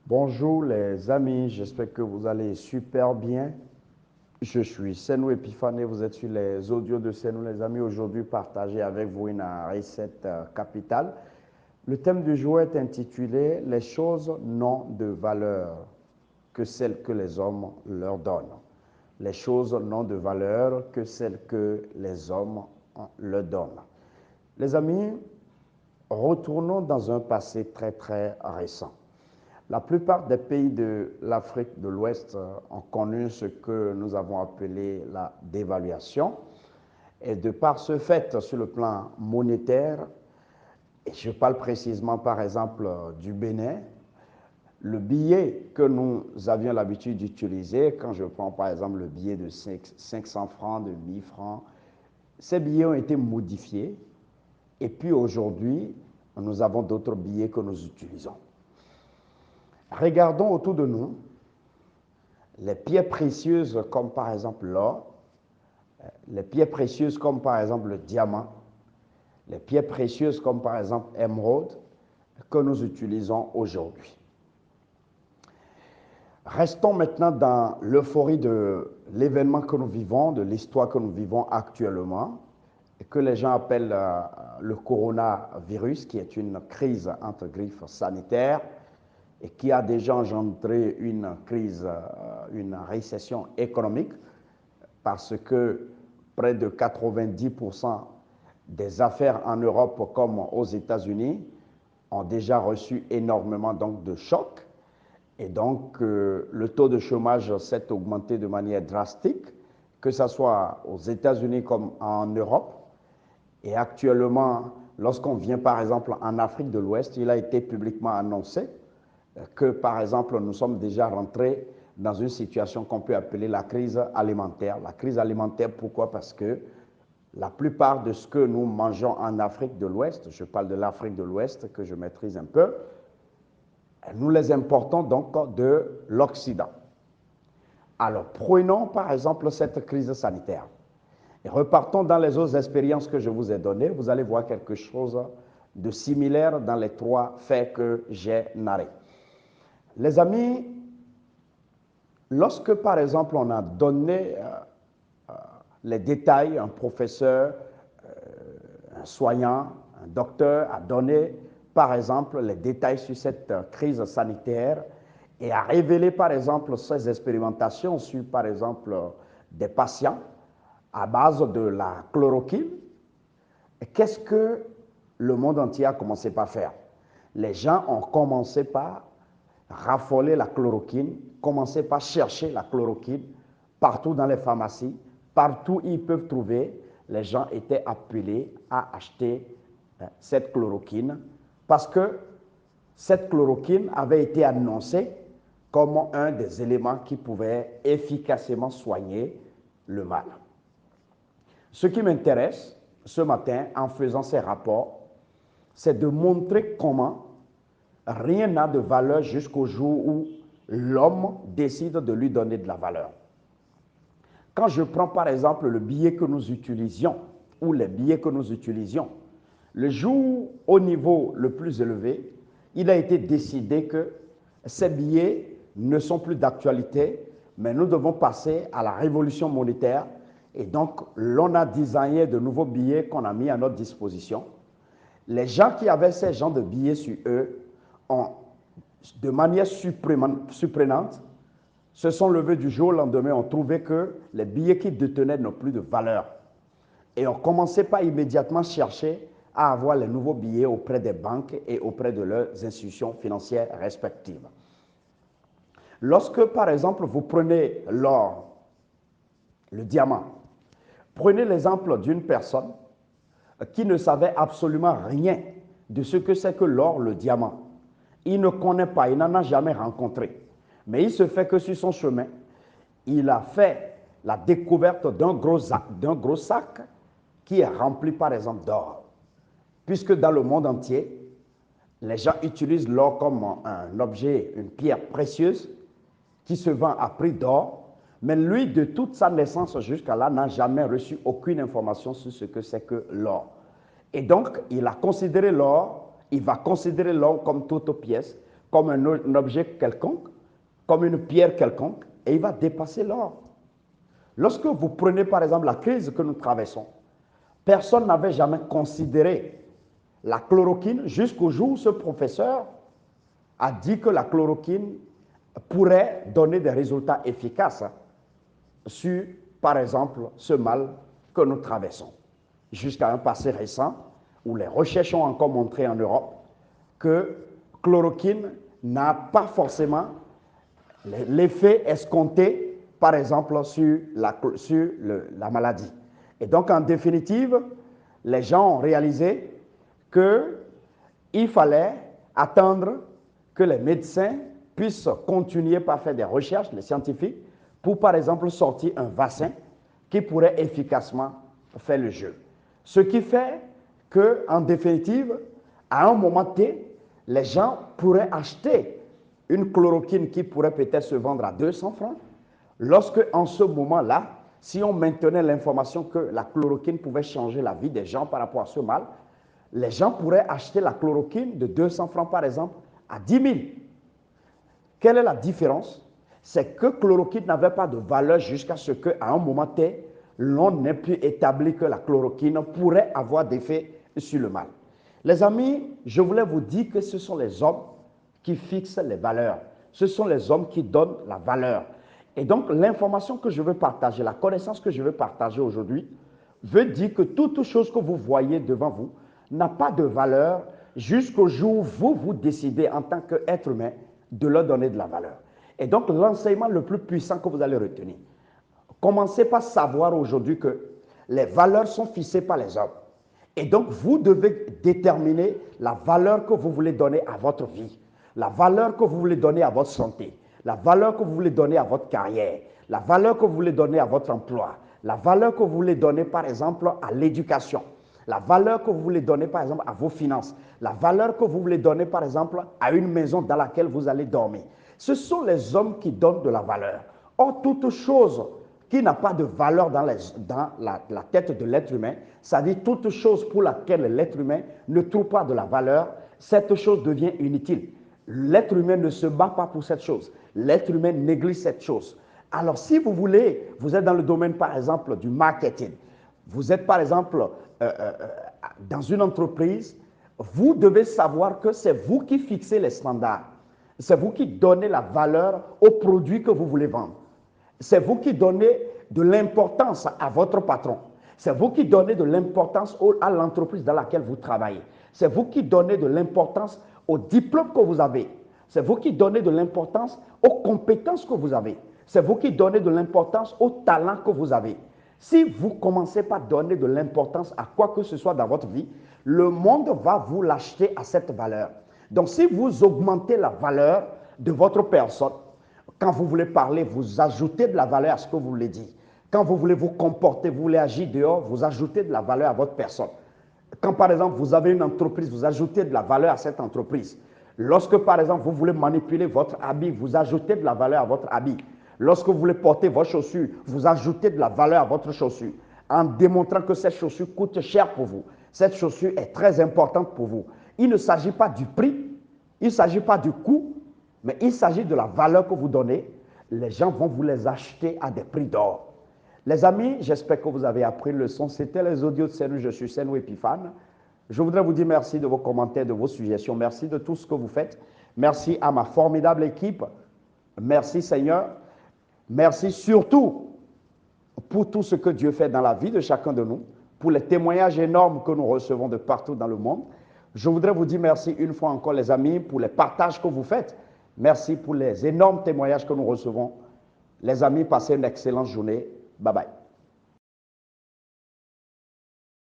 Bonjour les amis, j'espère que vous allez super bien. Je suis Senou Epiphané, vous êtes sur les audios de Senou les amis. Aujourd'hui, partager avec vous une recette capitale. Le thème du jour est intitulé « Les choses n'ont de valeur que celles que les hommes leur donnent ». Les choses n'ont de valeur que celles que les hommes leur donnent. Les amis, retournons dans un passé très récent. La plupart des pays de l'Afrique de l'Ouest ont connu ce que nous avons appelé la dévaluation. Et de par ce fait, sur le plan monétaire, et je parle précisément par exemple du Bénin, le billet que nous avions l'habitude d'utiliser, quand je prends par exemple le billet de 500 francs, de 1000 francs, ces billets ont été modifiés. Et puis aujourd'hui, nous avons d'autres billets que nous utilisons. Regardons autour de nous les pierres précieuses comme par exemple l'or, les pierres précieuses comme par exemple le diamant, les pierres précieuses comme par exemple l'émeraude que nous utilisons aujourd'hui. Restons maintenant dans l'euphorie de l'événement que nous vivons, de l'histoire que nous vivons actuellement, et que les gens appellent le coronavirus, qui est une crise entre griffes sanitaires, et qui a déjà engendré une crise, une récession économique, parce que près de 90% des affaires en Europe comme aux États-Unis ont déjà reçu énormément donc, de chocs. Et donc, le taux de chômage s'est augmenté de manière drastique, que ce soit aux États-Unis comme en Europe. Et actuellement, lorsqu'on vient par exemple en Afrique de l'Ouest, il a été publiquement annoncé que, par exemple, nous sommes déjà rentrés dans une situation qu'on peut appeler la crise alimentaire. La crise alimentaire, pourquoi? Parce que la plupart de ce que nous mangeons en Afrique de l'Ouest, je parle de l'Afrique de l'Ouest que je maîtrise un peu, nous les importons donc de l'Occident. Alors, prenons par exemple cette crise sanitaire et repartons dans les autres expériences que je vous ai données. Vous allez voir quelque chose de similaire dans les trois faits que j'ai narrés. Les amis, lorsque par exemple on a donné les détails, un professeur, un soignant, un docteur a donné par exemple les détails sur cette crise sanitaire et a révélé par exemple ses expérimentations sur par exemple des patients à base de la chloroquine. Qu'est-ce que le monde entier a commencé par faire? Les gens ont commencé par raffoler la chloroquine, commencer par chercher la chloroquine partout dans les pharmacies, partout où ils peuvent trouver, les gens étaient appelés à acheter cette chloroquine parce que cette chloroquine avait été annoncée comme un des éléments qui pouvait efficacement soigner le mal. Ce qui m'intéresse ce matin en faisant ces rapports, c'est de montrer comment rien n'a de valeur jusqu'au jour où l'homme décide de lui donner de la valeur. Quand je prends par exemple le billet que nous utilisions ou les billets que nous utilisions, le jour au niveau le plus élevé, il a été décidé que ces billets ne sont plus d'actualité, mais nous devons passer à la révolution monétaire. Et donc, l'on a designé de nouveaux billets qu'on a mis à notre disposition. Les gens qui avaient ces genres de billets sur eux ont, de manière surprenante, se sont levés du jour au lendemain, ont trouvé que les billets qu'ils détenaient n'ont plus de valeur. Et ont commencé par immédiatement chercher à avoir les nouveaux billets auprès des banques et auprès de leurs institutions financières respectives. Lorsque, par exemple, vous prenez l'or, le diamant, prenez l'exemple d'une personne qui ne savait absolument rien de ce que c'est que l'or, le diamant. Il ne connaît pas, il n'en a jamais rencontré. Mais il se fait que sur son chemin, il a fait la découverte d'un gros sac qui est rempli par exemple d'or. Puisque dans le monde entier, les gens utilisent l'or comme un objet, une pierre précieuse qui se vend à prix d'or, mais lui, de toute sa naissance jusqu'à là, n'a jamais reçu aucune information sur ce que c'est que l'or. Et donc, il a considéré l'or, il va considérer l'or comme toute pièce, comme un objet quelconque, comme une pierre quelconque, et il va dépasser l'or. Lorsque vous prenez par exemple la crise que nous traversons, personne n'avait jamais considéré la chloroquine jusqu'au jour où ce professeur a dit que la chloroquine pourrait donner des résultats efficaces sur, par exemple, ce mal que nous traversons. Jusqu'à un passé récent, où les recherches ont encore montré en Europe que chloroquine n'a pas forcément l'effet escompté, par exemple, sur la maladie. Et donc, en définitive, les gens ont réalisé qu'il fallait attendre que les médecins puissent continuer par faire des recherches, les scientifiques, pour, par exemple, sortir un vaccin qui pourrait efficacement faire le jeu. Ce qui fait qu'en définitive, à un moment T, les gens pourraient acheter une chloroquine qui pourrait peut-être se vendre à 200 francs, lorsque, en ce moment-là, si on maintenait l'information que la chloroquine pouvait changer la vie des gens par rapport à ce mal, les gens pourraient acheter la chloroquine de 200 francs, par exemple, à 10 000. Quelle est la différence? C'est que chloroquine n'avait pas de valeur jusqu'à ce qu'à un moment T, l'on n'ait pu établir que la chloroquine pourrait avoir d'effet sur le mal. Les amis, je voulais vous dire que ce sont les hommes qui fixent les valeurs. Ce sont les hommes qui donnent la valeur. Et donc, l'information que je veux partager, la connaissance que je veux partager aujourd'hui, veut dire que toute chose que vous voyez devant vous n'a pas de valeur jusqu'au jour où vous décidez en tant qu'être humain de leur donner de la valeur. Et donc, l'enseignement le plus puissant que vous allez retenir, commencez par savoir aujourd'hui que les valeurs sont fixées par les hommes. Et donc, vous devez déterminer la valeur que vous voulez donner à votre vie, la valeur que vous voulez donner à votre santé, la valeur que vous voulez donner à votre carrière, la valeur que vous voulez donner à votre emploi, la valeur que vous voulez donner, par exemple, à l'éducation, la valeur que vous voulez donner, par exemple, à vos finances, la valeur que vous voulez donner, par exemple, à une maison dans laquelle vous allez dormir. Ce sont les hommes qui donnent de la valeur. Or, toute chose qui n'a pas de valeur dans la tête de l'être humain, c'est-à-dire toute chose pour laquelle l'être humain ne trouve pas de la valeur, cette chose devient inutile. L'être humain ne se bat pas pour cette chose. L'être humain néglige cette chose. Alors, si vous voulez, vous êtes dans le domaine, par exemple, du marketing, vous êtes, par exemple, dans une entreprise, vous devez savoir que c'est vous qui fixez les standards. C'est vous qui donnez la valeur aux produits que vous voulez vendre. C'est vous qui donnez de l'importance à votre patron. C'est vous qui donnez de l'importance à l'entreprise dans laquelle vous travaillez. C'est vous qui donnez de l'importance aux diplômes que vous avez. C'est vous qui donnez de l'importance aux compétences que vous avez. C'est vous qui donnez de l'importance aux talents que vous avez. Si vous commencez par donner de l'importance à quoi que ce soit dans votre vie, le monde va vous l'acheter à cette valeur. Donc, si vous augmentez la valeur de votre personne, quand vous voulez parler, vous ajoutez de la valeur à ce que vous voulez dire. Quand vous voulez vous comporter, vous voulez agir dehors, vous ajoutez de la valeur à votre personne. Quand, par exemple, vous avez une entreprise, vous ajoutez de la valeur à cette entreprise. Lorsque, par exemple, vous voulez manipuler votre habit, vous ajoutez de la valeur à votre habit. Lorsque vous voulez porter vos chaussures, vous ajoutez de la valeur à votre chaussure, en démontrant que cette chaussure coûte cher pour vous. Cette chaussure est très importante pour vous. Il ne s'agit pas du prix, il ne s'agit pas du coût, mais il s'agit de la valeur que vous donnez. Les gens vont vous les acheter à des prix d'or. Les amis, j'espère que vous avez appris une leçon. C'était les audios de Senou, je suis Senou Epiphane. Je voudrais vous dire merci de vos commentaires, de vos suggestions. Merci de tout ce que vous faites. Merci à ma formidable équipe. Merci Seigneur. Merci surtout pour tout ce que Dieu fait dans la vie de chacun de nous, pour les témoignages énormes que nous recevons de partout dans le monde. Je voudrais vous dire merci une fois encore les amis pour les partages que vous faites. Merci pour les énormes témoignages que nous recevons. Les amis, passez une excellente journée. Bye bye.